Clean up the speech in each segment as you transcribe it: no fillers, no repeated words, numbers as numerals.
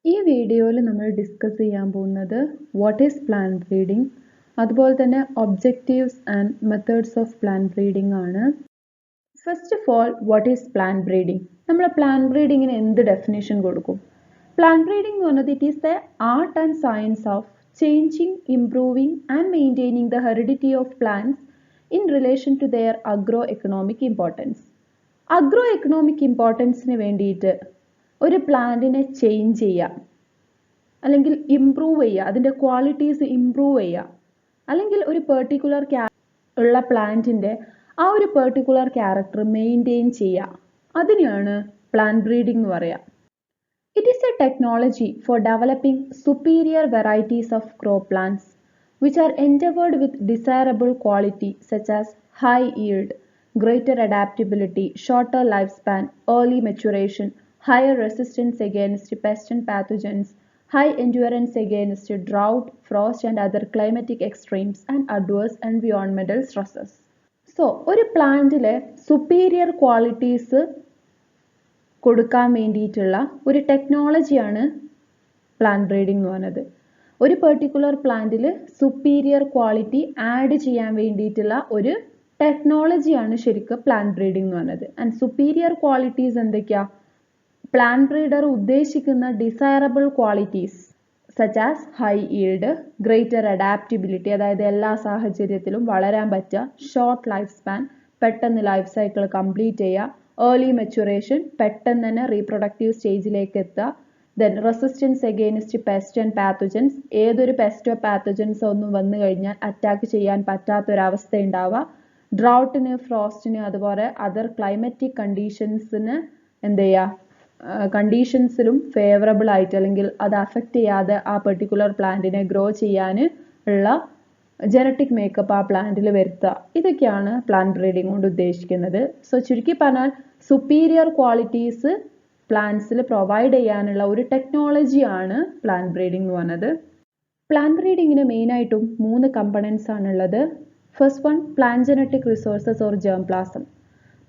ഈ വീഡിയോയിൽ നമ്മൾ ഡിസ്കസ് ചെയ്യാൻ പോകുന്നത് വാട്ട് ഈസ് പ്ലാന്റ് ബ്രീഡിംഗ്, അതുപോലെ തന്നെ objectives and methods of plant breeding ആണ്. First of all, what is plant breeding? നമ്മൾ പ്ലാന്റ് ബ്രീഡിങ്ങിന് എന്ത് ഡെഫിനേഷൻ കൊടുക്കും? പ്ലാന്റ് ബ്രീഡിംഗ് എന്ന് പറഞ്ഞത് it is the art and science of changing, improving and maintaining the heredity of plants in relation to their agro economic importance. Agro economic ഇമ്പോർട്ടൻസിന് വേണ്ടിയിട്ട് ഒരു പ്ലാന്റിനെ change ചെയ്യുക, അല്ലെങ്കിൽ ഇംപ്രൂവ് ചെയ്യുക, അതിൻ്റെ ക്വാളിറ്റീസ് ഇംപ്രൂവ് ചെയ്യുക, അല്ലെങ്കിൽ ഒരു പെർട്ടിക്കുലർ ഉള്ള പ്ലാന്റിൻ്റെ ആ ഒരു പെർട്ടിക്കുലർ ക്യാരക്ടർ മെയിൻറ്റെയിൻ ചെയ്യുക, അതിനെയാണ് പ്ലാന്റ് ബ്രീഡിംഗ് എന്ന് പറയുക. It is a technology for developing superior varieties of crop plants which are endeavored with desirable quality such as high yield, greater adaptability, shorter lifespan, early maturation, higher resistance against pests and pathogens, high endurance against drought, frost and other climatic extremes and adverse environmental stresses. So, ഒരു പ്ലാന്റിലെ superior qualities കൊടുക്കാൻ വേണ്ടിയിട്ടുള്ള ഒരു ടെക്നോളജിയാണ് plant breeding എന്ന് പറയുന്നത്. ഒരു particular പ്ലാന്റിൽ superior quality add ചെയ്യാൻ വേണ്ടിയിട്ടുള്ള ഒരു ടെക്നോളജിയാണ് ശരിക്കും പ്ലാന്റ് ബ്രീഡിംഗ് എന്ന് പറയുന്നത്. ആൻഡ് സുപ്പീരിയർ ക്വാളിറ്റീസ് എന്തൊക്കെയാ? പ്ലാന്റ് ബ്രീഡർ ഉദ്ദേശിക്കുന്ന desirable qualities such as high yield, greater adaptability, അതായത് എല്ലാ സാഹചര്യത്തിലും വളരാൻ പറ്റുക, ഷോർട്ട് ലൈഫ് സ്പാൻ, പെട്ടെന്ന് ലൈഫ് സൈക്കിൾ കംപ്ലീറ്റ് ചെയ്യുക, ഏർലി മെച്ചുറേഷൻ, പെട്ടെന്ന് തന്നെ റീപ്രൊഡക്റ്റീവ് സ്റ്റേജിലേക്ക് എത്തുക, then resistance against pest and pathogens, ഏതൊരു പെസ്റ്റോ പാത്തജൻസോ ഒന്നും വന്നു കഴിഞ്ഞാൽ അറ്റാക്ക് ചെയ്യാൻ പറ്റാത്തൊരവസ്ഥ ഉണ്ടാവുക, ഡ്രൗട്ടിന്, ഫ്രോസ്റ്റിന്, അതുപോലെ അതർ ക്ലൈമറ്റിക് കണ്ടീഷൻസിന് എന്ത് ചെയ്യുക, കണ്ടീഷൻസിലും ഫേവറബിൾ ആയിട്ട് അല്ലെങ്കിൽ അത് അഫക്റ്റ് ചെയ്യാതെ ആ പെർട്ടിക്കുലർ പ്ലാന്റിനെ ഗ്രോ ചെയ്യാൻ ഉള്ള ജനറ്റിക് മേക്കപ്പ് ആ പ്ലാന്റിൽ വരുത്തുക. ഇതൊക്കെയാണ് പ്ലാന്റ് ബ്രീഡിംഗ് കൊണ്ട് ഉദ്ദേശിക്കുന്നത്. സോ ചുരുക്കി പറഞ്ഞാൽ സുപ്പീരിയർ ക്വാളിറ്റീസ് പ്ലാന്റ്സിൽ പ്രൊവൈഡ് ചെയ്യാനുള്ള ഒരു ടെക്നോളജിയാണ് പ്ലാന്റ് ബ്രീഡിംഗ് എന്ന് പറയുന്നത്. പ്ലാന്റ് ബ്രീഡിങ്ങിന് മെയിനായിട്ടും 3 കമ്പണൻസ് ആണുള്ളത്. First one, plant genetic resources or germplasm.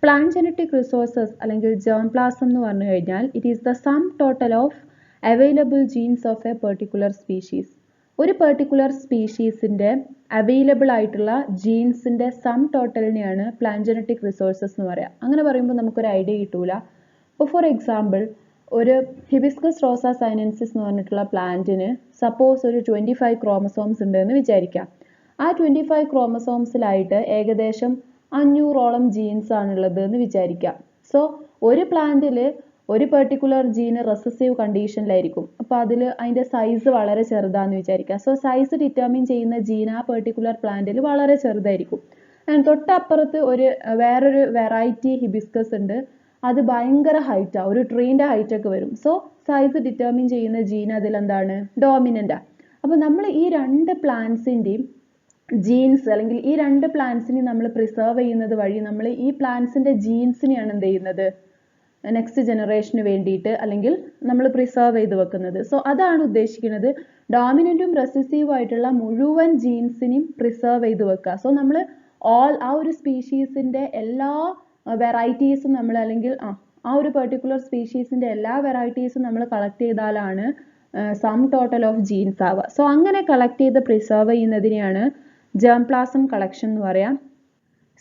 Plant genetic resources അല്ലെങ്കിൽ ജേം പ്ലാസം എന്ന് പറഞ്ഞു കഴിഞ്ഞാൽ it is the sum total of available genes of a particular species. ഒരു പെർട്ടിക്കുലർ സ്പീഷീസിൻ്റെ അവൈലബിൾ ആയിട്ടുള്ള ജീൻസിൻ്റെ സം ടോട്ടലിനെയാണ് പ്ലാന്റ് ജനറ്റിക് റിസോഴ്സസ് എന്ന് പറയുക. അങ്ങനെ പറയുമ്പോൾ നമുക്കൊരു ഐഡിയ കിട്ടൂല. ഇപ്പോൾ ഫോർ എക്സാമ്പിൾ, ഒരു ഹിബിസ്കസ് റോസ സൈനൻസിസ് എന്ന് പറഞ്ഞിട്ടുള്ള പ്ലാന്റിന് സപ്പോസ് ഒരു 25 ക്രോമസോംസ് ഉണ്ടെന്ന് വിചാരിക്കാം. ആ 25 ക്രോമസോംസിലായിട്ട് ഏകദേശം 500ഓളം ജീൻസ് ആണുള്ളത് എന്ന് വിചാരിക്കാം. സോ ഒരു പ്ലാന്റിൽ ഒരു പെർട്ടിക്കുലർ ജീന് റെസസീവ് കണ്ടീഷനിലായിരിക്കും. അപ്പോൾ അതിൻ്റെ സൈസ് വളരെ ചെറുതാണെന്ന് വിചാരിക്കുക. സോ സൈസ് ഡിറ്റർമിൻ ചെയ്യുന്ന ജീൻ ആ പെർട്ടിക്കുലർ പ്ലാന്റിൽ വളരെ ചെറുതായിരിക്കും. ആൻഡ് തൊട്ടപ്പുറത്ത് വേറൊരു വെറൈറ്റി ഹിബിസ്കസ് ഉണ്ട്, അത് ഭയങ്കര ഹൈറ്റാണ്, ഒരു ട്രീൻ്റെ ഹൈറ്റൊക്കെ വരും. സോ സൈസ് ഡിറ്റർമിൻ ചെയ്യുന്ന ജീൻ അതിലെന്താണ്, ഡോമിനൻ്റാണ്. അപ്പോൾ നമ്മൾ ഈ 2 പ്ലാന്റ്സിൻ്റെയും ജീൻസ് അല്ലെങ്കിൽ ഈ 2 പ്ലാന്റ്സിനെയും നമ്മൾ പ്രിസർവ് ചെയ്യുന്നത് വഴി നമ്മൾ ഈ പ്ലാന്റ്സിൻ്റെ ജീൻസിനെയാണ് എന്ത് ചെയ്യുന്നത്, നെക്സ്റ്റ് ജനറേഷന് വേണ്ടിയിട്ട് അല്ലെങ്കിൽ നമ്മൾ പ്രിസർവ് ചെയ്ത് വെക്കുന്നത്. സോ അതാണ് ഉദ്ദേശിക്കുന്നത്, ഡോമിനൻറ്റും റെസസീവും ആയിട്ടുള്ള മുഴുവൻ ജീൻസിനെയും പ്രിസർവ് ചെയ്ത് വെക്കുക. സോ നമ്മൾ ആ ഒരു സ്പീഷീസിൻ്റെ എല്ലാ വെറൈറ്റീസും നമ്മൾ അല്ലെങ്കിൽ ആ ഒരു പെർട്ടിക്കുലർ സ്പീഷീസിൻ്റെ എല്ലാ വെറൈറ്റീസും നമ്മൾ കളക്ട് ചെയ്താലാണ് സം ടോട്ടൽ ഓഫ് ജീൻസ് ആവുക. സോ അങ്ങനെ കളക്ട് ചെയ്ത് പ്രിസർവ് ചെയ്യുന്നതിനെയാണ് ജേം പ്ലാസം കളക്ഷൻ എന്ന് പറയാം.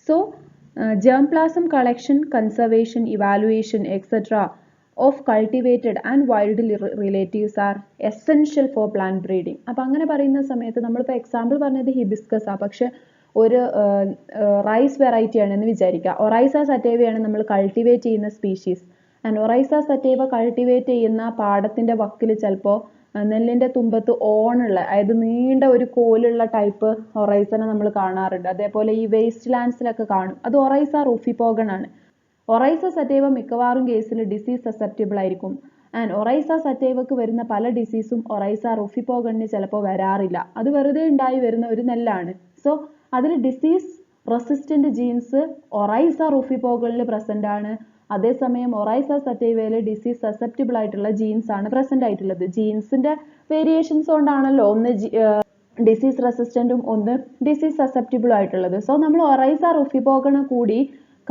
So germ plasm collection, conservation, evaluation, etc. of cultivated and wild relatives are essential for plant breeding. അപ്പോൾ അങ്ങനെ പറയുന്ന സമയത്ത് നമ്മളിപ്പോൾ എക്സാമ്പിൾ പറഞ്ഞത് ഹിബിസ്കസ് ആണ്, പക്ഷെ ഒരു റൈസ് വെറൈറ്റി ആണെന്ന് വിചാരിക്കുക. ഒറൈസ സറ്റേവയാണ് നമ്മൾ കൾട്ടിവേറ്റ് ചെയ്യുന്ന സ്പീഷീസ്. ആൻഡ് ഒറൈസ സറ്റേവ കൾട്ടിവേറ്റ് ചെയ്യുന്ന പാടത്തിൻ്റെ വക്കിൽ ചിലപ്പോൾ നെല്ലിൻ്റെ തുമ്പത്ത് ഓണുള്ള, അതായത് നീണ്ട ഒരു കോലുള്ള ടൈപ്പ് ഒറൈസനെ നമ്മൾ കാണാറുണ്ട്. അതേപോലെ ഈ വേസ്റ്റ് ലാൻഡ്സിലൊക്കെ കാണും. അത് ഒറൈസ റൂഫിപോഗൺ ആണ്. ഒറൈസ സറ്റേവ മിക്കവാറും കേസിൽ ഡിസീസ് സസെപ്റ്റബിൾ ആയിരിക്കും. ആൻഡ് ഒറൈസ സറ്റേവക്ക് വരുന്ന പല ഡിസീസും ഒറൈസ റൂഫിപോഗണിന് ചിലപ്പോൾ വരാറില്ല. അത് വെറുതെ ഉണ്ടായി വരുന്ന ഒരു നെല്ലാണ്. സോ അതിൽ ഡിസീസ് റെസിസ്റ്റന്റ് ജീൻസ് ഒറൈസ റൂഫിപോഗണിൽ പ്രസന്റ് ആണ്. അതേസമയം ഒറൈസ സറ്റേവയിൽ ഡിസീസ് സസെപ്റ്റബിൾ ആയിട്ടുള്ള ജീൻസ് ആണ് പ്രസന്റ് ആയിട്ടുള്ളത്. ജീൻസിന്റെ വേരിയേഷൻസ് കൊണ്ടാണല്ലോ ഒന്ന് ഡിസീസ് റെസിസ്റ്റന്റും ഒന്ന് ഡിസീസ് സസെപ്റ്റബിളും ആയിട്ടുള്ളത്. സോ നമ്മൾ ഒറൈസ റൂഫിപോഗണ കൂടി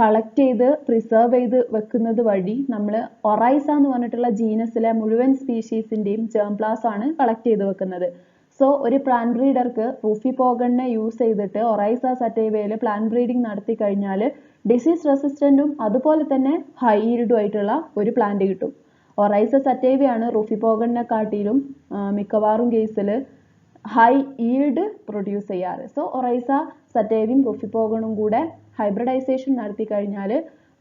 കളക്ട് ചെയ്ത് പ്രിസർവ് ചെയ്ത് വെക്കുന്നത് വഴി നമ്മൾ ഒറൈസ എന്ന് പറഞ്ഞിട്ടുള്ള ജീനസിലെ മുഴുവൻ സ്പീഷീസിൻ്റെയും ജേംപ്ലാസ് ആണ് കളക്ട് ചെയ്ത് വെക്കുന്നത്. സോ ഒരു പ്ലാന്റ് ബ്രീഡർക്ക് റൂഫിപോഗണിനെ യൂസ് ചെയ്തിട്ട് ഒറൈസ സറ്റൈവയിൽ പ്ലാന്റ് ബ്രീഡിംഗ് നടത്തി കഴിഞ്ഞാൽ ഡിസീസ് റെസിസ്റ്റൻറ്റും അതുപോലെ തന്നെ ഹൈ ഈൽഡും ആയിട്ടുള്ള ഒരു പ്ലാന്റ് കിട്ടും. ഒറൈസ സറ്റൈവയാണ് റൂഫിപോഗണിനെക്കാട്ടിലും മിക്കവാറും കേസിൽ ഹൈ ഈൽഡ് പ്രൊഡ്യൂസ് ചെയ്യാറ്. സോ ഒറൈസ സറ്റൈവയും റൂഫിപോഗണും കൂടെ ഹൈബ്രിഡൈസേഷൻ നടത്തി കഴിഞ്ഞാൽ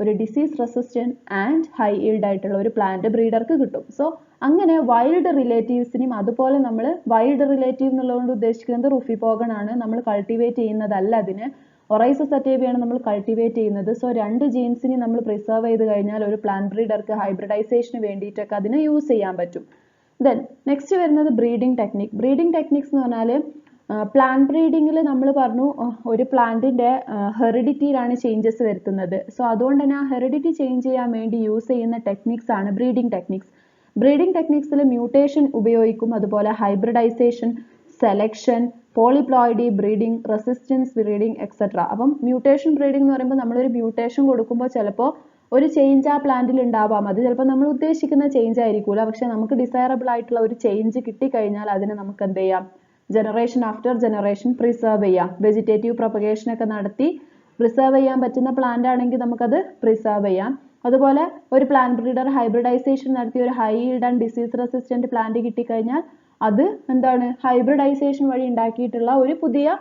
ഒരു disease resistant and high yield ആയിട്ടുള്ള ഒരു പ്ലാന്റ് ബ്രീഡർക്ക് കിട്ടും. സോ അങ്ങനെ വൈൽഡ് റിലേറ്റീവ്സിനെയും അതുപോലെ നമ്മൾ വൈൽഡ് റിലേറ്റീവ് എന്നുള്ളതുകൊണ്ട് ഉദ്ദേശിക്കുന്നത് റൂഫിപോഗൺ ആണ്, നമ്മൾ കൾട്ടിവേറ്റ് ചെയ്യുന്നതല്ല അതിന്. ഒറൈസ സറ്റൈവയാണ് നമ്മൾ കൾട്ടിവേറ്റ് ചെയ്യുന്നത്. സോ രണ്ട് ജീൻസിനെ നമ്മൾ പ്രിസർവ് ചെയ്ത് കഴിഞ്ഞാൽ ഒരു പ്ലാന്റ് ബ്രീഡർക്ക് ഹൈബ്രിഡൈസേഷന് വേണ്ടിയിട്ടൊക്കെ അതിനെ യൂസ് ചെയ്യാൻ പറ്റും. ദെൻ നെക്സ്റ്റ് വരുന്നത് ബ്രീഡിംഗ് ടെക്നിക്. ബ്രീഡിംഗ് ടെക്നിക്സ് എന്ന് പറഞ്ഞാൽ പ്ലാന്റ് ബ്രീഡിങ്ങിൽ നമ്മൾ പറഞ്ഞു ഒരു പ്ലാന്റിൻ്റെ ഹെറിഡിറ്റിയിലാണ് ചേഞ്ചസ് വരുത്തുന്നത്. സോ അതുകൊണ്ട് തന്നെ ആ ഹെറിഡിറ്റി ചേഞ്ച് ചെയ്യാൻ വേണ്ടി യൂസ് ചെയ്യുന്ന ടെക്നിക്സ് ആണ് ബ്രീഡിംഗ് ടെക്നിക്സ്. ബ്രീഡിംഗ് ടെക്നിക്സിൽ മ്യൂട്ടേഷൻ ഉപയോഗിക്കും, അതുപോലെ hybridization, selection, polyploidy breeding, resistance breeding etcetera. അപ്പം മ്യൂട്ടേഷൻ ബ്രീഡിംഗ് എന്ന് പറയുമ്പോൾ നമ്മളൊരു മ്യൂട്ടേഷൻ കൊടുക്കുമ്പോൾ ചിലപ്പോൾ ഒരു ചേഞ്ച് ആ പ്ലാന്റിൽ ഉണ്ടാവാം. അത് ചിലപ്പോൾ നമ്മൾ ഉദ്ദേശിക്കുന്ന ചേഞ്ച് ആയിരിക്കില്ല, പക്ഷെ നമുക്ക് ഡിസൈറബിൾ ആയിട്ടുള്ള ഒരു ചേഞ്ച് കിട്ടിക്കഴിഞ്ഞാൽ അതിനെ നമുക്ക് എന്ത് ചെയ്യാം, ജനറേഷൻ ആഫ്റ്റർ ജനറേഷൻ പ്രിസർവ് ചെയ്യാം. വെജിറ്റേറ്റീവ് പ്രൊപ്പഗേഷൻ ഒക്കെ നടത്തി പ്രിസർവ് ചെയ്യാൻ പറ്റുന്ന പ്ലാന്റ് ആണെങ്കിൽ നമുക്കത് പ്രിസർവ് ചെയ്യാം. അതുപോലെ ഒരു പ്ലാന്റ് ബ്രീഡർ ഹൈബ്രിഡൈസേഷൻ നടത്തി ഒരു high yield and disease resistant plant കിട്ടിക്കഴിഞ്ഞാൽ അത് എന്താണ് ഹൈബ്രിഡൈസേഷൻ വഴി ഉണ്ടാക്കിയിട്ടുള്ള ഒരു പുതിയ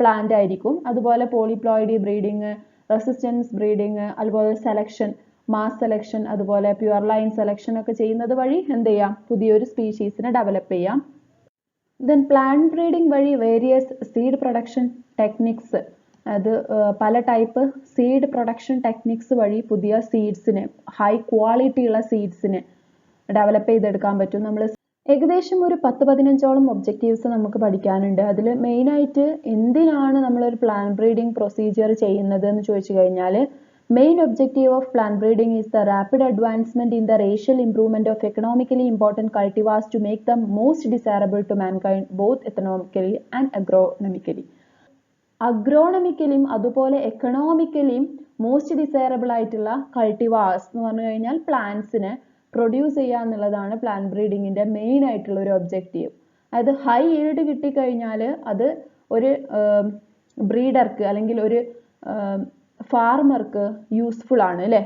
പ്ലാന്റ് ആയിരിക്കും. അതുപോലെ പോളിപ്ലോയിഡി ബ്രീഡിങ്, റെസിസ്റ്റൻസ് ബ്രീഡിങ്, അതുപോലെ സെലക്ഷൻ, മാസ് സെലക്ഷൻ, അതുപോലെ പ്യുവർ ലൈൻ സെലക്ഷൻ ഒക്കെ ചെയ്യുന്നത് വഴി എന്ത് ചെയ്യാം, പുതിയൊരു സ്പീഷീസിനെ ഡെവലപ്പ് ചെയ്യാം. ദെൻ പ്ലാന്റ് ബ്രീഡിംഗ് വഴി വേരിയസ് സീഡ് പ്രൊഡക്ഷൻ ടെക്നിക്സ്, അത് പല ടൈപ്പ് സീഡ് പ്രൊഡക്ഷൻ ടെക്നിക്സ് വഴി പുതിയ സീഡ്സിനെ, ഹൈ ക്വാളിറ്റി ഉള്ള സീഡ്സിനെ ഡെവലപ്പ് ചെയ്തെടുക്കാൻ പറ്റും. നമ്മൾ ഏകദേശം ഒരു 10-15ഓളം ഒബ്ജക്റ്റീവ്സ് നമുക്ക് പഠിക്കാനുണ്ട്. അതിൽ മെയിനായിട്ട് എന്തിനാണ് നമ്മളൊരു പ്ലാന്റ് ബ്രീഡിംഗ് പ്രൊസീജിയർ ചെയ്യുന്നത് എന്ന് ചോദിച്ചു കഴിഞ്ഞാൽ, main objective of plant breeding is the rapid advancement in the racial improvement of economically important cultivars to make them most desirable to mankind both economically and agronomically. അഗ്രോണമിക്കലിയും അതുപോലെ എക്കണോമിക്കലിയും most desirable ആയിട്ടുള്ള കൾട്ടിവാസ് എന്ന് പറഞ്ഞു കഴിഞ്ഞാൽ പ്ലാന്റ്സിനെ പ്രൊഡ്യൂസ് ചെയ്യുക എന്നുള്ളതാണ് plant ബ്രീഡിങ്ങിൻ്റെ main ആയിട്ടുള്ള ഒരു ഒബ്ജക്റ്റീവ്. അതായത് ഹൈ ഈൽഡ് കിട്ടിക്കഴിഞ്ഞാൽ അത് ഒരു ബ്രീഡർക്ക് അല്ലെങ്കിൽ ഒരു ഫാർമർക്ക് യൂസ്ഫുൾ ആണ് അല്ലേ,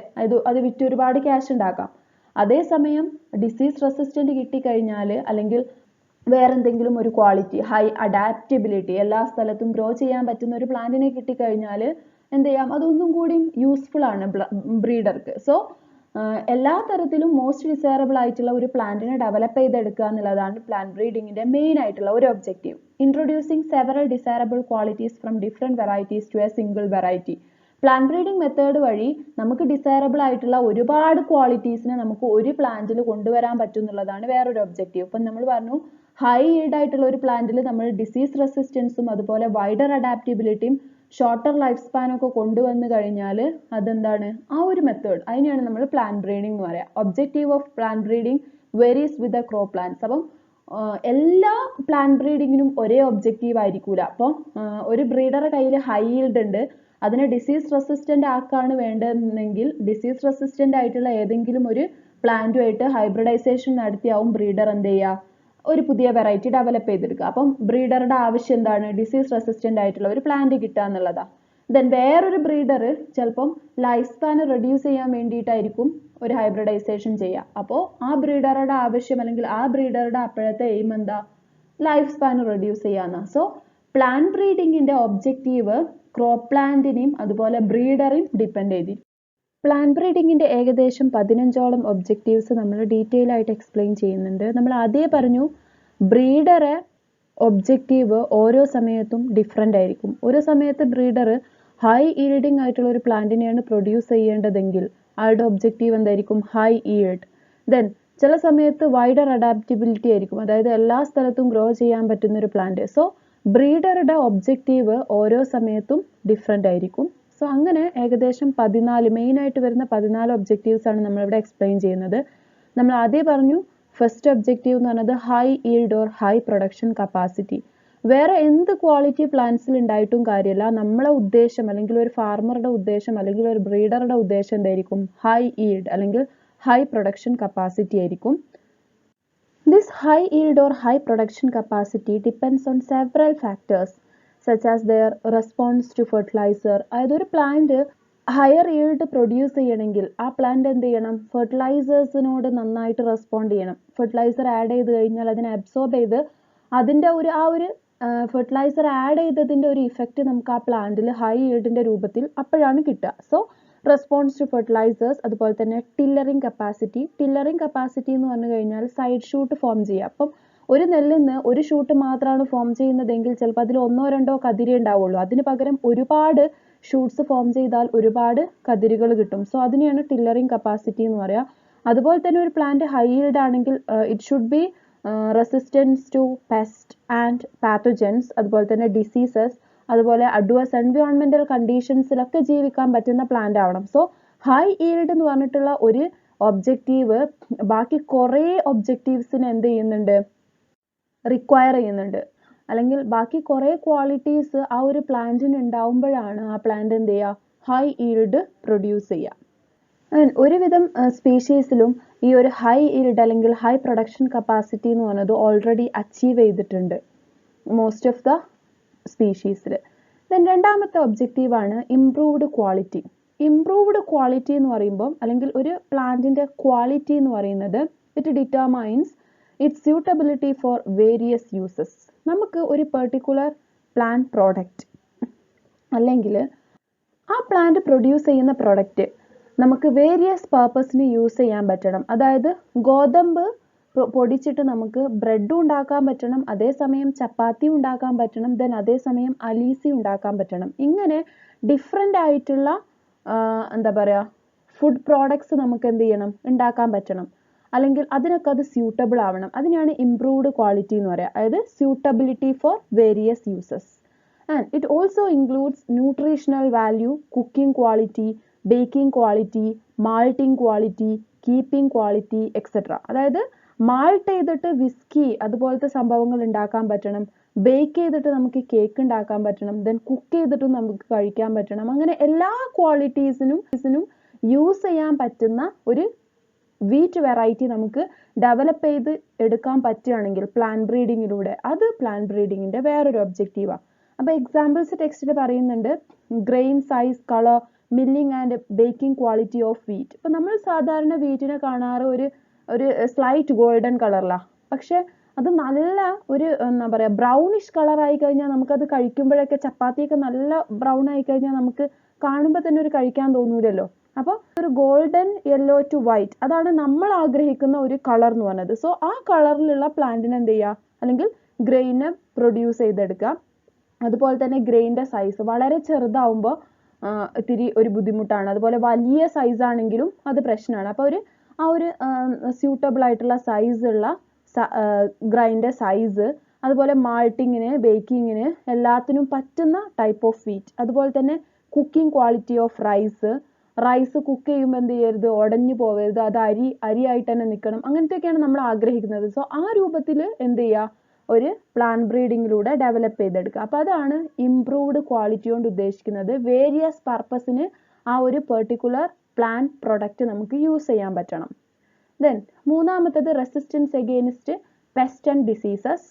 അത് വിറ്റ് ഒരുപാട് ക്യാഷ് ഉണ്ടാക്കാം. അതേസമയം ഡിസീസ് റെസിസ്റ്റന്റ് കിട്ടിക്കഴിഞ്ഞാൽ അല്ലെങ്കിൽ വേറെന്തെങ്കിലും ഒരു ക്വാളിറ്റി, ഹൈ അഡാപ്റ്റബിലിറ്റി, എല്ലാ സ്ഥലത്തും ഗ്രോ ചെയ്യാൻ പറ്റുന്ന ഒരു പ്ലാന്റിനെ കിട്ടിക്കഴിഞ്ഞാൽ എന്ത് ചെയ്യാം, അതൊന്നും കൂടി യൂസ്ഫുൾ ആണ് ബ്രീഡർക്ക്. സോ എല്ലാ തരത്തിലും മോസ്റ്റ് ഡിസൈറബിൾ ആയിട്ടുള്ള ഒരു പ്ലാന്റിനെ ഡെവലപ്പ് ചെയ്തെടുക്കുക എന്നുള്ളതാണ് പ്ലാന്റ് ബ്രീഡിങ്ങിന്റെ മെയിൻ ആയിട്ടുള്ള ഒരു objective. Introducing several desirable qualities from different varieties to a single variety. Plant breeding method വഴി നമുക്ക് ഡിസൈറബിൾ ആയിട്ടുള്ള ഒരുപാട് ക്വാളിറ്റീസിനെ നമുക്ക് ഒരു പ്ലാന്റിൽ കൊണ്ടുവരാൻ പറ്റും എന്നുള്ളതാണ് വേറൊരു ഒബ്ജക്റ്റീവ്. ഇപ്പം നമ്മൾ പറഞ്ഞു ഹൈ ഈൽഡ് ആയിട്ടുള്ള ഒരു പ്ലാന്റിൽ നമ്മൾ ഡിസീസ് റെസിസ്റ്റൻസും അതുപോലെ വൈഡർ അഡാപ്റ്റബിലിറ്റിയും ഷോർട്ടർ ലൈഫ് സ്പാനൊക്കെ കൊണ്ടുവന്നു കഴിഞ്ഞാൽ അതെന്താണ്, ആ ഒരു മെത്തേഡ്, അതിനെയാണ് നമ്മൾ പ്ലാന്റ് ബ്രീഡിംഗ് എന്ന് പറയുക. Objective of plant breeding varies with the crop plants. അപ്പം എല്ലാ പ്ലാന്റ് ബ്രീഡിങ്ങിനും ഒരേ ഒബ്ജക്റ്റീവ് ആയിരിക്കൂല. അപ്പോൾ ഒരു ബ്രീഡറുടെ കയ്യിൽ ഹൈ ഈൽഡ് ഉണ്ട്, അതിനെ ഡിസീസ് റെസിസ്റ്റന്റ് ആക്കാണ് വേണ്ടതെങ്കിൽ ഡിസീസ് റെസിസ്റ്റന്റ് ആയിട്ടുള്ള ഏതെങ്കിലും ഒരു പ്ലാന്റുമായിട്ട് ഹൈബ്രിഡൈസേഷൻ നടത്തിയാവും ബ്രീഡർ എന്ത് ചെയ്യുക, ഒരു പുതിയ വെറൈറ്റി ഡെവലപ്പ് ചെയ്തെടുക്കുക. അപ്പം ബ്രീഡറുടെ ആവശ്യം എന്താണ്, ഡിസീസ് റെസിസ്റ്റന്റ് ആയിട്ടുള്ള ഒരു പ്ലാന്റ് കിട്ടുക എന്നുള്ളതാണ്. ദെൻ വേറൊരു ബ്രീഡർ ചിലപ്പം ലൈഫ് സ്പാൻ റെഡ്യൂസ് ചെയ്യാൻ വേണ്ടിയിട്ടായിരിക്കും ഒരു ഹൈബ്രിഡൈസേഷൻ ചെയ്യുക. അപ്പോൾ ആ ബ്രീഡറുടെ ആവശ്യം അല്ലെങ്കിൽ ആ ബ്രീഡറുടെ അപ്പോഴത്തെ എയിം എന്താ, ലൈഫ് സ്പാൻ റെഡ്യൂസ് ചെയ്യാന്നാണ്. സോ പ്ലാന്റ് ബ്രീഡിങ്ങിന്റെ ഒബ്ജക്റ്റീവ് ക്രോപ്പ് പ്ലാന്റിനെയും അതുപോലെ ബ്രീഡറെയും ഡിപ്പെൻഡ് ചെയ്തിരിക്കും. പ്ലാന്റ് ബ്രീഡിങ്ങിന്റെ ഏകദേശം 15ഓളം ഒബ്ജക്റ്റീവ്സ് നമ്മൾ ഡീറ്റെയിൽ ആയിട്ട് എക്സ്പ്ലെയിൻ ചെയ്യുന്നുണ്ട്. നമ്മൾ ആദ്യമേ പറഞ്ഞു ബ്രീഡറെ ഒബ്ജക്റ്റീവ് ഓരോ സമയത്തും ഡിഫറെൻ്റ് ആയിരിക്കും. ഒരു സമയത്ത് ബ്രീഡർ ഹൈ ഈൽഡിങ് ആയിട്ടുള്ള ഒരു പ്ലാന്റിനെയാണ് പ്രൊഡ്യൂസ് ചെയ്യേണ്ടതെങ്കിൽ ആളുടെ ഒബ്ജക്റ്റീവ് എന്തായിരിക്കും, ഹൈ ഈൽഡ്. ദെൻ ചില സമയത്ത് വൈഡർ അഡാപ്റ്റബിലിറ്റി ആയിരിക്കും, അതായത് എല്ലാ സ്ഥലത്തും ഗ്രോ ചെയ്യാൻ പറ്റുന്ന ഒരു പ്ലാന്റ്. സോ ബ്രീഡറുടെ ഒബ്ജക്റ്റീവ് ഓരോ സമയത്തും ഡിഫറെൻ്റ് ആയിരിക്കും. സോ അങ്ങനെ ഏകദേശം 14 മെയിനായിട്ട് വരുന്ന 14 ഒബ്ജക്റ്റീവ്സ് ആണ് നമ്മളിവിടെ എക്സ്പ്ലെയിൻ ചെയ്യുന്നത്. നമ്മൾ ആദ്യം പറഞ്ഞു ഫസ്റ്റ് ഒബ്ജക്റ്റീവ് എന്ന് പറയുന്നത് high yield or high production capacity. വേറെ എന്ത് ക്വാളിറ്റി പ്ലാന്റ്സിൽ ഉണ്ടായിട്ടും കാര്യമില്ല, നമ്മളെ ഉദ്ദേശം അല്ലെങ്കിൽ ഒരു ഫാർമറുടെ ഉദ്ദേശം അല്ലെങ്കിൽ ഒരു ബ്രീഡറുടെ ഉദ്ദേശം എന്തായിരിക്കും? ഹൈ ഈൽഡ് അല്ലെങ്കിൽ ഹൈ പ്രൊഡക്ഷൻ കപ്പാസിറ്റി ആയിരിക്കും. This high yield or high production capacity depends on several factors such as their response to fertilizer. അതായത് ഒരു പ്ലാന്റ് ഹയർ ഈൽഡ് പ്രൊഡ്യൂസ് ചെയ്യണമെങ്കിൽ ആ പ്ലാന്റ് എന്ത് ചെയ്യണം? ഫെർട്ടിലൈസേഴ്സിനോട് നന്നായിട്ട് റെസ്പോണ്ട് ചെയ്യണം. ഫെർട്ടിലൈസർ ആഡ് ചെയ്ത് കഴിഞ്ഞാൽ അതിനെ അബ്സോർബ് ചെയ്ത് അതിൻ്റെ ഒരു ഫെർട്ടിലൈസർ ആഡ് ചെയ്തതിൻ്റെ ഒരു ഇഫക്റ്റ് നമുക്ക് ആ പ്ലാന്റിൽ ഹൈ ഈൽഡിൻ്റെ രൂപത്തിൽ അപ്പോഴാണ് കിട്ടുക. സോ റെസ്പോൺസ് ടു ഫെർട്ടിലൈസേഴ്സ്, അതുപോലെ തന്നെ ടില്ലറിങ് കപ്പാസിറ്റി എന്ന് പറഞ്ഞു കഴിഞ്ഞാൽ സൈഡ് ഷൂട്ട് ഫോം ചെയ്യുക. അപ്പം ഒരു നെല്ലിന്ന് ഒരു ഷൂട്ട് മാത്രമാണ് ഫോം ചെയ്യുന്നതെങ്കിൽ ചിലപ്പോൾ അതിൽ 1-2 കതിരേ ഉണ്ടാവുള്ളൂ. അതിന് പകരം ഒരുപാട് ഷൂട്ട്സ് ഫോം ചെയ്താൽ ഒരുപാട് കതിരുകൾ കിട്ടും. സോ അതിനെയാണ് ടില്ലറിങ് കപ്പാസിറ്റി എന്ന് പറയുക. അതുപോലെ തന്നെ ഒരു പ്ലാന്റ് ഹൈ ഈൽഡ് ആണെങ്കിൽ it should be resistance to pest and pathogens, അതുപോലെ തന്നെ ഡിസീസസ്, അതുപോലെ അഡ്വേഴ്സ് എൻവയോൺമെന്റൽ കണ്ടീഷൻസിലൊക്കെ ജീവിക്കാൻ പറ്റുന്ന പ്ലാന്റ് ആവണം. സോ ഹൈ ഈൽഡ് എന്ന് പറഞ്ഞിട്ടുള്ള ഒരു ഒബ്ജക്റ്റീവ് ബാക്കി കുറേ ഒബ്ജക്റ്റീവ്സിന് എന്ത് ചെയ്യുന്നുണ്ട്? റിക്വയർ ചെയ്യുന്നുണ്ട്. അല്ലെങ്കിൽ ബാക്കി കുറേ ക്വാളിറ്റീസ് ആ ഒരു പ്ലാന്റിന് ഉണ്ടാവുമ്പോഴാണ് ആ പ്ലാന്റ് എന്ത് ചെയ്യുക? ഹൈ ഈൽഡ് പ്രൊഡ്യൂസ് ചെയ്യുക. ഒരുവിധം സ്പീഷീസിലും ഈ ഒരു ഹൈ ഈൽഡ് അല്ലെങ്കിൽ ഹൈ പ്രൊഡക്ഷൻ കപ്പാസിറ്റി എന്ന് പറയുന്നത് ഓൾറെഡി അച്ചീവ് ചെയ്തിട്ടുണ്ട് മോസ്റ്റ് ഓഫ് ദ സ്പീഷീസിൽ. ദെൻ രണ്ടാമത്തെ ഒബ്ജക്റ്റീവാണ് ഇംപ്രൂവ്ഡ് ക്വാളിറ്റി. ഇംപ്രൂവ്ഡ് ക്വാളിറ്റി എന്ന് പറയുമ്പോൾ അല്ലെങ്കിൽ ഒരു പ്ലാന്റിൻ്റെ ക്വാളിറ്റി എന്ന് പറയുന്നത് it determines it's suitability for various uses. നമുക്ക് ഒരു പെർട്ടിക്കുലർ പ്ലാന്റ് പ്രോഡക്റ്റ് അല്ലെങ്കിൽ ആ പ്ലാന്റ് പ്രൊഡ്യൂസ് ചെയ്യുന്ന പ്രൊഡക്റ്റ് നമുക്ക് വേരിയസ് പർപ്പസിന് യൂസ് ചെയ്യാൻ പറ്റണം. അതായത് ഗോതമ്പ് പൊടിച്ചിട്ട് നമുക്ക് ബ്രെഡും ഉണ്ടാക്കാൻ പറ്റണം, അതേസമയം ചപ്പാത്തി ഉണ്ടാക്കാൻ പറ്റണം, ദെൻ അതേസമയം അലീസി ഉണ്ടാക്കാൻ പറ്റണം. ഇങ്ങനെ ഡിഫറെൻ്റ് ആയിട്ടുള്ള എന്താ പറയുക ഫുഡ് പ്രോഡക്ട്സ് നമുക്ക് എന്ത് ചെയ്യണം? ഉണ്ടാക്കാൻ പറ്റണം. അല്ലെങ്കിൽ അതിനൊക്കെ അത് സ്യൂട്ടബിൾ ആവണം. അതിനാണ് ഇംപ്രൂവ്ഡ് ക്വാളിറ്റി എന്ന് പറയുക. അതായത് suitability for various uses. And it also includes nutritional value, cooking quality, baking quality, malting quality, keeping quality etcetera. അതായത് മാൾട്ട് ചെയ്തിട്ട് വിസ്കി അതുപോലത്തെ സംഭവങ്ങൾ ഉണ്ടാക്കാൻ പറ്റണം, ബേക്ക് ചെയ്തിട്ട് നമുക്ക് കേക്ക് ഉണ്ടാക്കാൻ പറ്റണം, ദെൻ കുക്ക് ചെയ്തിട്ടും നമുക്ക് കഴിക്കാൻ പറ്റണം. അങ്ങനെ എല്ലാ ക്വാളിറ്റീസിനും യൂസ് ചെയ്യാൻ പറ്റുന്ന ഒരു വീറ്റ് വെറൈറ്റി നമുക്ക് ഡെവലപ്പ് ചെയ്ത് എടുക്കാൻ പറ്റുകയാണെങ്കിൽ പ്ലാന്റ് ബ്രീഡിങ്ങിലൂടെ, അത് പ്ലാന്റ് ബ്രീഡിങ്ങിൻ്റെ വേറൊരു ഒബ്ജക്റ്റീവാണ്. അപ്പോൾ എക്സാമ്പിൾസ് ടെക്സ്റ്റിൽ പറയുന്നുണ്ട് grain size, colour, milling and baking quality of wheat. ഇപ്പം നമ്മൾ സാധാരണ വീറ്റിനെ കാണാറ് ഒരു സ്ലൈറ്റ് ഗോൾഡൻ കളറിലാണ്. പക്ഷെ അത് നല്ല ഒരു എന്താ പറയുക ബ്രൗണിഷ് കളറായി കഴിഞ്ഞാൽ നമുക്കത് കഴിക്കുമ്പോഴൊക്കെ ചപ്പാത്തിയൊക്കെ നല്ല ബ്രൗൺ ആയി കഴിഞ്ഞാൽ നമുക്ക് കാണുമ്പോൾ തന്നെ ഒരു കഴിക്കാൻ തോന്നൂലല്ലോ. അപ്പോൾ ഒരു ഗോൾഡൻ യെല്ലോ ടു വൈറ്റ്, അതാണ് നമ്മൾ ആഗ്രഹിക്കുന്ന ഒരു കളർ എന്ന് പറഞ്ഞത്. സോ ആ കളറിലുള്ള പ്ലാന്റിനെ എന്ത് ചെയ്യുക? അല്ലെങ്കിൽ ഗ്രെയിനെ പ്രൊഡ്യൂസ് ചെയ്തെടുക്കുക. അതുപോലെ തന്നെ ഗ്രെയിൻ്റെ സൈസ് വളരെ ചെറുതാവുമ്പോൾ ഇത്തിരി ഒരു ബുദ്ധിമുട്ടാണ്. അതുപോലെ വലിയ സൈസ് ആണെങ്കിലും അത് പ്രശ്നമാണ്. അപ്പോൾ ആ ഒരു സ്യൂട്ടബിൾ ആയിട്ടുള്ള സൈസുള്ള ഗ്രൈൻ്റെ സൈസ്, അതുപോലെ മാൾട്ടിങ്ങിന്, ബേക്കിങ്ങിന് എല്ലാത്തിനും പറ്റുന്ന ടൈപ്പ് ഓഫ് വീറ്റ്. അതുപോലെ തന്നെ cooking quality of rice cook ചെയ്യുമ്പോൾ എന്ത് ചെയ്യരുത്? ഉടഞ്ഞു പോകരുത്, അത് അരിയായിട്ട് തന്നെ നിൽക്കണം. അങ്ങനത്തെയൊക്കെയാണ് നമ്മൾ ആഗ്രഹിക്കുന്നത്. സോ ആ രൂപത്തിൽ എന്ത് ചെയ്യുക? ഒരു പ്ലാന്റ് ബ്രീഡിങ്ങിലൂടെ ഡെവലപ്പ് ചെയ്തെടുക്കുക. അപ്പോൾ അതാണ് ഇംപ്രൂവ്ഡ് ക്വാളിറ്റി കൊണ്ട് ഉദ്ദേശിക്കുന്നത്. വേരിയസ് പർപ്പസിന് ആ ഒരു പെർട്ടിക്കുലർ പ്ലാന്റ് പ്രൊഡക്റ്റ് നമുക്ക് യൂസ് ചെയ്യാൻ പറ്റണം. ദെൻ മൂന്നാമത്തത് resistance against pest and diseases.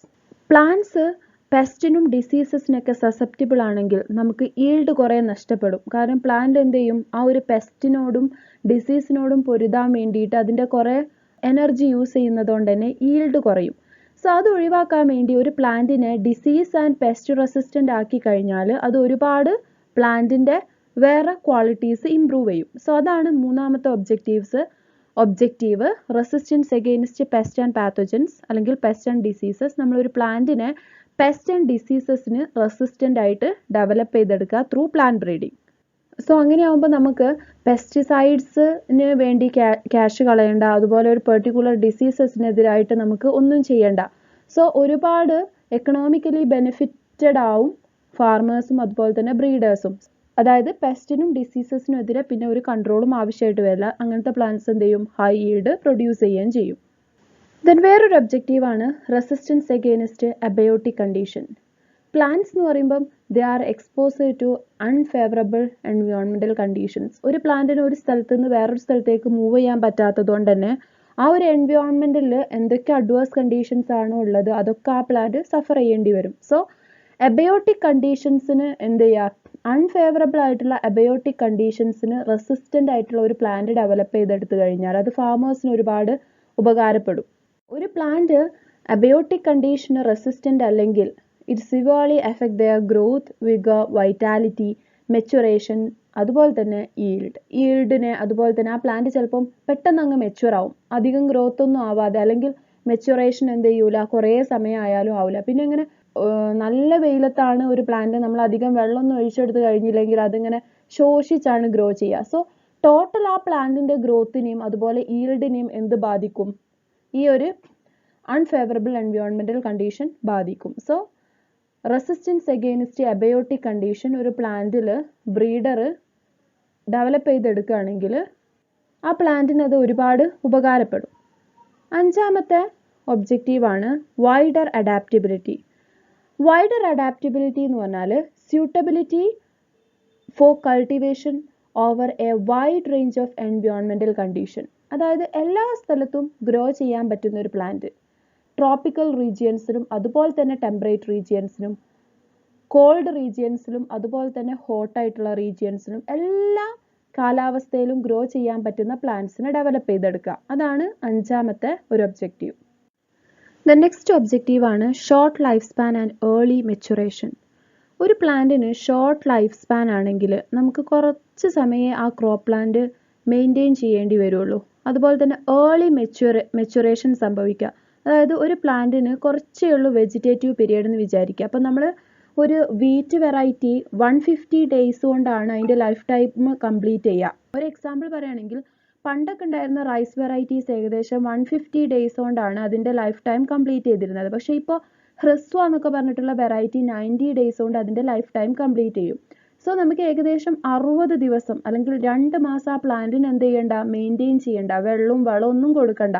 Plants പെസ്റ്റിനും ഡിസീസസിനൊക്കെ സസെപ്റ്റിബിൾ ആണെങ്കിൽ നമുക്ക് ഈൽഡ് കുറേ നഷ്ടപ്പെടും. കാരണം പ്ലാന്റ് എന്ത് ചെയ്യും? ആ ഒരു പെസ്റ്റിനോടും ഡിസീസിനോടും പൊരുതാൻ വേണ്ടിയിട്ട് അതിൻ്റെ കുറേ എനർജി യൂസ് ചെയ്യുന്നതുകൊണ്ട് തന്നെ ഈൽഡ് കുറയും. സോ അത് ഒഴിവാക്കാൻ വേണ്ടി ഒരു പ്ലാന്റിനെ ഡിസീസ് ആൻഡ് പെസ്റ്റ് റെസിസ്റ്റൻ്റ് ആക്കി കഴിഞ്ഞാൽ അത് ഒരുപാട് പ്ലാന്റിൻ്റെ വേറെ ക്വാളിറ്റീസ് ഇംപ്രൂവ് ചെയ്യും. സോ അതാണ് മൂന്നാമത്തെ objective resistance against pest and pathogens അല്ലെങ്കിൽ പെസ്റ്റ് ആൻഡ് ഡിസീസസ്. നമ്മളൊരു പ്ലാന്റിനെ പെസ്റ്റ് ആൻഡ് ഡിസീസസിന് റെസിസ്റ്റൻ്റ് ആയിട്ട് ഡെവലപ്പ് ചെയ്തെടുക്കുക ത്രൂ പ്ലാന്റ് ബ്രീഡിങ്. സോ അങ്ങനെയാകുമ്പോൾ നമുക്ക് പെസ്റ്റിസൈഡ്സിന് വേണ്ടി ക്യാഷ് കളയണ്ട, അതുപോലെ ഒരു പെർട്ടിക്കുലർ ഡിസീസസിനെതിരായിട്ട് നമുക്ക് ഒന്നും ചെയ്യണ്ട. സോ ഒരുപാട് എക്കണോമിക്കലി ബെനിഫിറ്റഡ് ആവും ഫാർമേഴ്സും അതുപോലെ തന്നെ ബ്രീഡേഴ്സും. അതായത് പെസ്റ്റിനും ഡിസീസസിനും എതിരെ പിന്നെ ഒരു കൺട്രോളും ആവശ്യമായിട്ട് വരില്ല. അങ്ങനത്തെ പ്ലാന്റ്സ് എന്ത് ചെയ്യും? ഹൈ ഈൽഡ് പ്രൊഡ്യൂസ് ചെയ്യുകയും ചെയ്യും. ദെൻ വേറൊരു ഒബ്ജക്റ്റീവാണ് resistance against abiotic condition. Plants എന്ന് പറയുമ്പം they are exposed to unfavourable environmental conditions. ഒരു പ്ലാന്റിന് ഒരു സ്ഥലത്ത് നിന്ന് വേറൊരു സ്ഥലത്തേക്ക് മൂവ് ചെയ്യാൻ പറ്റാത്തത് കൊണ്ട് തന്നെ ആ ഒരു എൻവയോൺമെൻറ്റിൽ എന്തൊക്കെ അഡ്വേഴ്സ് കണ്ടീഷൻസ് ആണോ ഉള്ളത് അതൊക്കെ ആ പ്ലാന്റ് സഫർ ചെയ്യേണ്ടി വരും. സോ എബയോട്ടിക് കണ്ടീഷൻസിന് എന്ത് ചെയ്യുക, അൺഫേവറബിൾ ആയിട്ടുള്ള എബയോട്ടിക് കണ്ടീഷൻസിന് റെസിസ്റ്റൻ്റ് ആയിട്ടുള്ള ഒരു പ്ലാന്റ് ഡെവലപ്പ് ചെയ്തെടുത്തു കഴിഞ്ഞാൽ അത് ഫാമേഴ്സിന് ഒരുപാട് ഉപകാരപ്പെടും. ഒരു പ്ലാന്റ് എബയോട്ടിക് കണ്ടീഷന് റെസിസ്റ്റൻ്റ് അല്ലെങ്കിൽ it severely effect their growth, vigour, vitality, maturation, അതുപോലെ തന്നെ ഈൽഡിനെ അതുപോലെ തന്നെ ആ പ്ലാന്റ് ചിലപ്പം പെട്ടെന്ന് അങ്ങ് മെച്ചുവർ ആവും, അധികം ഗ്രോത്ത് ഒന്നും ആവാതെ, അല്ലെങ്കിൽ മെച്ചുറേഷൻ എന്ത് ചെയ്യൂല, കുറേ സമയം ആയാലും ആവില്ല. പിന്നെ ഇങ്ങനെ നല്ല വെയിലത്താണ് ഒരു പ്ലാന്റ്, നമ്മൾ അധികം വെള്ളമൊന്നും ഒഴിച്ചെടുത്ത് കഴിഞ്ഞില്ലെങ്കിൽ അതിങ്ങനെ ശോഷിച്ചാണ് ഗ്രോ ചെയ്യുക. സോ ടോട്ടൽ ആ പ്ലാന്റിന്റെ ഗ്രോത്തിനെയും അതുപോലെ ഈൽഡിനെയും എന്ത് ബാധിക്കും, ഈ ഒരു അൺഫേവറബിൾ എൻവയോൺമെന്റൽ കണ്ടീഷൻ ബാധിക്കും. So resistance against abiotic condition ഒരു പ്ലാന്റിൽ ബ്രീഡർ ഡെവലപ്പ് ചെയ്തെടുക്കുകയാണെങ്കിൽ ആ പ്ലാന്റിന് അത് ഒരുപാട് ഉപകാരപ്പെടും. അഞ്ചാമത്തെ ഒബ്ജക്റ്റീവാണ് വൈഡർ അഡാപ്റ്റബിലിറ്റി. വൈഡർ അഡാപ്റ്റബിലിറ്റി എന്ന് പറഞ്ഞാൽ suitability four cultivation over A wide range of environmental condition. അതായത് എല്ലാ സ്ഥലത്തും ഗ്രോ ചെയ്യാൻ പറ്റുന്ന ഒരു പ്ലാന്റ്, ട്രോപ്പിക്കൽ റീജിയൻസിലും അതുപോലെ തന്നെ ടെമ്പറേറ്റ് റീജിയൻസിലും കോൾഡ് റീജിയൻസിലും അതുപോലെ തന്നെ ഹോട്ടായിട്ടുള്ള റീജിയൻസിലും എല്ലാ കാലാവസ്ഥയിലും ഗ്രോ ചെയ്യാൻ പറ്റുന്ന പ്ലാന്റ്സിനെ ഡെവലപ്പ് ചെയ്തെടുക്കുക. അതാണ് അഞ്ചാമത്തെ ഒരു ഒബ്ജക്റ്റീവ്. ദ നെക്സ്റ്റ് ഒബ്ജക്റ്റീവാണ് short life span and early maturation. ഒരു പ്ലാന്റിന് ഷോർട്ട് ലൈഫ് സ്പാൻ ആണെങ്കിൽ നമുക്ക് കുറച്ച് സമയം ആ ക്രോപ്പ് പ്ലാന്റ് മെയിൻറ്റെയിൻ ചെയ്യേണ്ടി വരുള്ളൂ. അതുപോലെ തന്നെ ഏർലി മെച്ചുറേഷൻ സംഭവിക്കുക, അതായത് ഒരു പ്ലാന്റിന് കുറച്ചേ ഉള്ളൂ വെജിറ്റേറ്റീവ് പീരിയഡ് എന്ന് വിചാരിക്കുക. അപ്പം നമ്മൾ ഒരു വീറ്റ് വെറൈറ്റി 150 ഡേയ്സ് കൊണ്ടാണ് അതിൻ്റെ ലൈഫ് ടൈം കംപ്ലീറ്റ് ചെയ്യുക. ഒരു എക്സാമ്പിൾ പറയുകയാണെങ്കിൽ പണ്ടൊക്കെ ഉണ്ടായിരുന്ന റൈസ് വെറൈറ്റീസ് ഏകദേശം 150 ഡേയ്സ് കൊണ്ടാണ് അതിൻ്റെ ലൈഫ് ടൈം കംപ്ലീറ്റ് ചെയ്തിരുന്നത്. പക്ഷേ ഇപ്പോൾ ഹ്രസ്വ എന്നൊക്കെ പറഞ്ഞിട്ടുള്ള വെറൈറ്റി 90 ഡേയ്സ് കൊണ്ട് അതിൻ്റെ ലൈഫ് ടൈം കംപ്ലീറ്റ് ചെയ്യും. സോ നമുക്ക് ഏകദേശം 60 ദിവസം അല്ലെങ്കിൽ 2 മാസം ആ പ്ലാന്റിന് എന്ത് ചെയ്യണ്ട, മെയിൻറ്റെയിൻ ചെയ്യണ്ട, വളമൊന്നും കൊടുക്കണ്ട.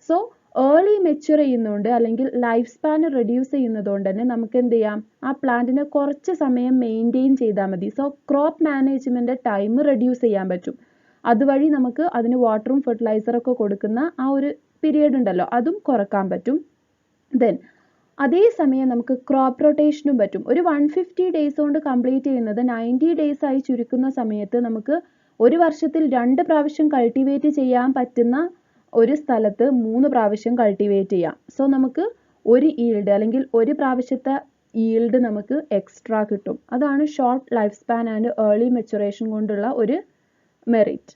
സോ ഏർലി മെച്ചുർ ചെയ്യുന്നതുകൊണ്ട് അല്ലെങ്കിൽ ലൈഫ് സ്പാൻ റെഡ്യൂസ് ചെയ്യുന്നതുകൊണ്ട് തന്നെ നമുക്ക് എന്ത് ചെയ്യാം, ആ പ്ലാന്റിനെ കുറച്ച് സമയം മെയിൻറ്റെയിൻ ചെയ്താൽ മതി. So crop management time reduce ചെയ്യാൻ പറ്റും. അതുവഴി നമുക്ക് അതിന് വാട്ടറും ഫെർട്ടിലൈസറൊക്കെ കൊടുക്കുന്ന ആ ഒരു പീരിയഡ് ഉണ്ടല്ലോ അതും കുറക്കാൻ പറ്റും. ദെൻ അതേസമയം നമുക്ക് ക്രോപ്പ് റൊട്ടേഷനും പറ്റും. ഒരു 150 ഡേയ്സ് കൊണ്ട് കംപ്ലീറ്റ് ചെയ്യുന്നത് 90 ഡേയ്സ് ആയി ചുരുക്കുന്ന സമയത്ത് നമുക്ക് ഒരു വർഷത്തിൽ 2 പ്രാവശ്യം കൾട്ടിവേറ്റ് ചെയ്യാൻ പറ്റുന്ന ഒരു സ്ഥലത്ത് 3 പ്രാവശ്യം കൾട്ടിവേറ്റ് ചെയ്യാം. സോ നമുക്ക് ഒരു ഈൽഡ് അല്ലെങ്കിൽ ഒരു പ്രാവശ്യത്തെ ഈൽഡ് നമുക്ക് എക്സ്ട്രാ കിട്ടും. അതാണ് short life span and early maturation കൊണ്ടുള്ള ഒരു merit.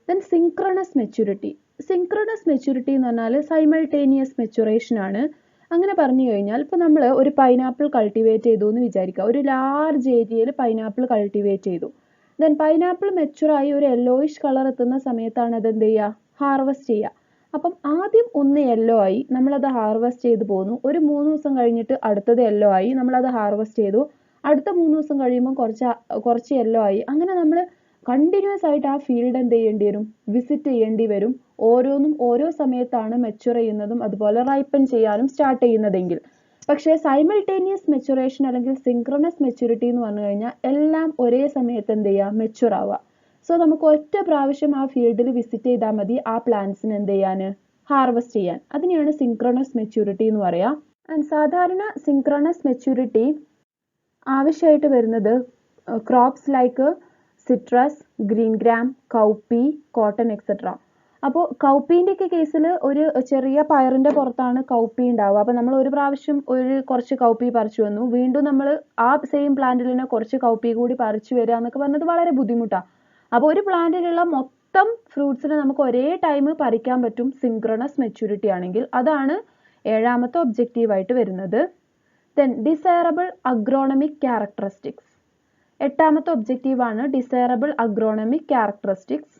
Then synchronous maturity. Synchronous maturity എന്ന് പറഞ്ഞാൽ സൈമൾട്ടേനിയസ് മെച്ചുറേഷൻ ആണ്. അങ്ങനെ പറഞ്ഞു കഴിഞ്ഞാൽ ഇപ്പോൾ നമ്മൾ ഒരു പൈനാപ്പിൾ കൾട്ടിവേറ്റ് ചെയ്തു എന്ന് വിചാരിക്കുക. ഒരു ലാർജ് ഏരിയയിൽ പൈനാപ്പിൾ കൾട്ടിവേറ്റ് ചെയ്തു. ദെൻ പൈനാപ്പിൾ മെച്ചുറായി ഒരു യെല്ലോയിഷ് കളർ എത്തുന്ന സമയത്താണ് അത് എന്ത് ചെയ്യുക, ഹാർവെസ്റ്റ് ചെയ്യുക. അപ്പം ആദ്യം ഒന്ന് യെല്ലോ ആയി, നമ്മളത് ഹാർവെസ്റ്റ് ചെയ്ത് പോന്നു. ഒരു 3 ദിവസം കഴിഞ്ഞിട്ട് അടുത്തത് യെല്ലോ ആയി, നമ്മളത് ഹാർവെസ്റ്റ് ചെയ്തു. അടുത്ത 3 ദിവസം കഴിയുമ്പോൾ കുറച്ച് യെല്ലോ ആയി. അങ്ങനെ നമ്മൾ കണ്ടിന്യൂസ് ആയിട്ട് ആ ഫീൽഡ് എന്ത് ചെയ്യേണ്ടി വരും, വിസിറ്റ് ചെയ്യേണ്ടി വരും. ഓരോന്നും ഓരോ സമയത്താണ് മെച്ചുർ ചെയ്യുന്നതും അതുപോലെ റൈപ്പൻ ചെയ്യാനും സ്റ്റാർട്ട് ചെയ്യുന്നതെങ്കിൽ. പക്ഷേ സൈമൾട്ടേനിയസ് മെച്ചുറേഷൻ അല്ലെങ്കിൽ സിങ്ക്രണസ് മെച്യൂരിറ്റി എന്ന് പറഞ്ഞു കഴിഞ്ഞാൽ എല്ലാം ഒരേ സമയത്ത് എന്ത് ചെയ്യുക, മെച്ചുർ ആവുക. സോ നമുക്ക് ഒറ്റ പ്രാവശ്യം ആ ഫീൽഡിൽ വിസിറ്റ് ചെയ്താൽ മതി ആ പ്ലാന്റ്സിന് എന്ത് ചെയ്യാൻ, ഹാർവെസ്റ്റ് ചെയ്യാൻ. അതിനെയാണ് സിങ്ക്രണസ് മെച്യൂരിറ്റി എന്ന് പറയുക. ആൻഡ് സാധാരണ സിങ്ക്രണസ് മെച്യൂരിറ്റി ആവശ്യമായിട്ട് വരുന്നത് crops like citrus, green gram, കൗപ്പി, cotton etcetera. അപ്പോൾ കൗപ്പീൻ്റെയൊക്കെ കേസിൽ ഒരു ചെറിയ പയറിൻ്റെ പുറത്താണ് കൗപ്പി ഉണ്ടാവുക. അപ്പോൾ നമ്മൾ ഒരു പ്രാവശ്യം കുറച്ച് കൗപ്പി പറിച്ചു വന്നു, വീണ്ടും നമ്മൾ ആ സെയിം പ്ലാന്റിൽ തന്നെ കുറച്ച് കൗപ്പി കൂടി പറിച്ചു വരിക എന്നൊക്കെ പറഞ്ഞത് വളരെ ബുദ്ധിമുട്ടാണ്. അപ്പോൾ ഒരു പ്ലാന്റിലുള്ള മൊത്തം ഫ്രൂട്ട്സിനെ നമുക്ക് ഒരേ ടൈം പറിക്കാൻ പറ്റും സിങ്ക്രണസ് മെച്യൂരിറ്റി ആണെങ്കിൽ. അതാണ് 7ാമത്തെ ഒബ്ജക്റ്റീവായിട്ട് വരുന്നത്. Then desirable agronomic characteristics. 8ാമത്തെ ഒബ്ജക്റ്റീവാണ് desirable agronomic characteristics.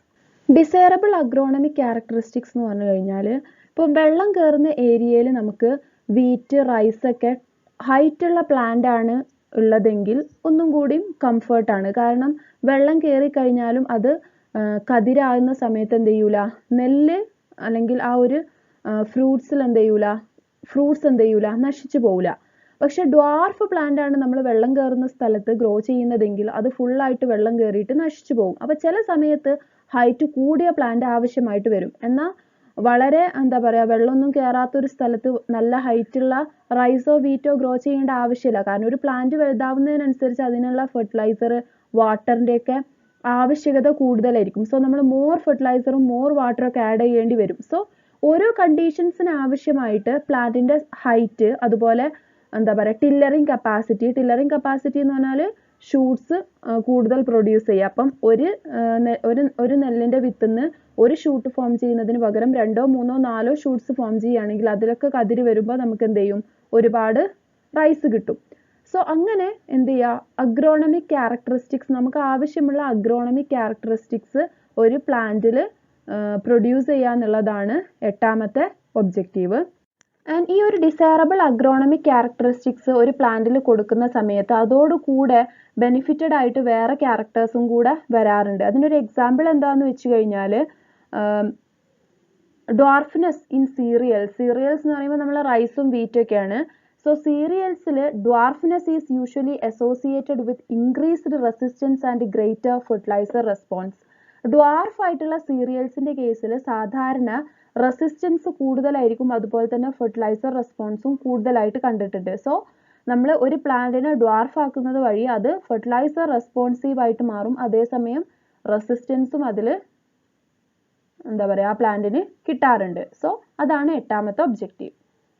Desirable agronomic characteristics എന്ന് പറഞ്ഞു കഴിഞ്ഞാൽ ഇപ്പോൾ വെള്ളം കയറുന്ന ഏരിയയിൽ നമുക്ക് വീറ്റ്, റൈസ് ഒക്കെ ഹൈറ്റുള്ള പ്ലാന്റ് ആണ് ഉള്ളതെങ്കിൽ ഒന്നും കൂടിയും കംഫർട്ടാണ്. കാരണം വെള്ളം കയറി കഴിഞ്ഞാലും അത് കതിരാകുന്ന സമയത്ത് എന്ത് ചെയ്യൂല, നെല്ല് അല്ലെങ്കിൽ ആ ഒരു ഫ്രൂട്ട്സ് എന്ത് ചെയ്യൂല, നശിച്ചു പോവില്ല. പക്ഷെ ഡ്വാർഫ് പ്ലാന്റ് ആണ് നമ്മൾ വെള്ളം കയറുന്ന സ്ഥലത്ത് ഗ്രോ ചെയ്യുന്നതെങ്കിൽ അത് ഫുള്ളായിട്ട് വെള്ളം കയറിയിട്ട് നശിച്ചു പോകും. അപ്പോൾ ചില സമയത്ത് ഹൈറ്റ് കൂടിയ പ്ലാന്റ് ആവശ്യമായിട്ട് വരും. എന്നാൽ വളരെ എന്താ പറയുക, വെള്ളമൊന്നും കയറാത്തൊരു സ്ഥലത്ത് നല്ല ഹൈറ്റുള്ള റൈസോ വീറ്റോ ഗ്രോ ചെയ്യേണ്ട ആവശ്യമില്ല. കാരണം ഒരു പ്ലാന്റ് വലുതാവുന്നതിനനുസരിച്ച് അതിനുള്ള ഫെർട്ടിലൈസർ, വാട്ടറിൻ്റെയൊക്കെ ആവശ്യകത കൂടുതലായിരിക്കും. സോ നമ്മൾ മോർ ഫെർട്ടിലൈസറും മോർ വാട്ടറും ഒക്കെ ആഡ് ചെയ്യേണ്ടി വരും. സോ ഓരോ കണ്ടീഷൻസിന് ആവശ്യമായിട്ട് പ്ലാന്റിൻ്റെ ഹൈറ്റ്, അതുപോലെ എന്താ പറയുക ടില്ലറിങ് കപ്പാസിറ്റി എന്ന് പറഞ്ഞാൽ ഷൂട്ട്സ് കൂടുതൽ പ്രൊഡ്യൂസ് ചെയ്യുക. അപ്പം ഒരു നെല്ലിൻ്റെ വിത്തുനിന്ന് ഒരു ഷൂട്ട് ഫോം ചെയ്യുന്നതിന് പകരം 2, 3, 4 ഷൂട്ട്സ് ഫോം ചെയ്യുകയാണെങ്കിൽ അതിലൊക്കെ കതിര് വരുമ്പോൾ നമുക്ക് എന്ത് ചെയ്യും, ഒരുപാട് റൈസ് കിട്ടും. സോ അങ്ങനെ എന്ത് ചെയ്യുക, അഗ്രോണമിക് ക്യാരക്ടറിസ്റ്റിക്സ്, നമുക്ക് ആവശ്യമുള്ള അഗ്രോണമിക് ക്യാരക്ടറിസ്റ്റിക്സ് ഒരു പ്ലാന്റിൽ പ്രൊഡ്യൂസ് ചെയ്യുക എന്നുള്ളതാണ് 8ാമത്തെ ഒബ്ജക്റ്റീവ്. ആൻഡ് ഈ ഒരു ഡിസൈറബിൾ അഗ്രോണമിക് ക്യാരക്ടറിസ്റ്റിക്സ് ഒരു പ്ലാന്റിൽ കൊടുക്കുന്ന സമയത്ത് അതോടുകൂടെ ബെനിഫിറ്റഡ് ആയിട്ട് വേറെ ക്യാരക്ടേഴ്സും കൂടെ വരാറുണ്ട്. അതിനൊരു എക്സാമ്പിൾ എന്താണെന്ന് വെച്ച് കഴിഞ്ഞാൽ ഡ്വാർഫ്നെസ് ഇൻ സീരിയൽസ് എന്ന് പറയുമ്പോൾ നമ്മൾ റൈസും വീറ്റും ഒക്കെയാണ്. സോ സീരിയൽസിൽ dwarfness is usually associated with increased resistance and greater fertiliser response. Dwarf ആയിട്ടുള്ള സീരിയൽസിൻ്റെ കേസിൽ സാധാരണ റെസിസ്റ്റൻസ് കൂടുതലായിരിക്കും, അതുപോലെ തന്നെ ഫെർട്ടിലൈസർ റെസ്പോൺസും കൂടുതലായിട്ട് കണ്ടിട്ടുണ്ട്. സോ നമ്മൾ ഒരു പ്ലാന്റിനെ ഡ്വാർഫ് ആക്കുന്നത് വഴി അത് ഫെർട്ടിലൈസർ റെസ്പോൺസീവ് ആയിട്ട് മാറും, അതേസമയം റെസിസ്റ്റൻസും അതിൽ എന്താ പറയുക ആ പ്ലാന്റിന് കിട്ടാറുണ്ട്. സോ അതാണ് 8ാമത്തെ ഒബ്ജക്റ്റീവ്.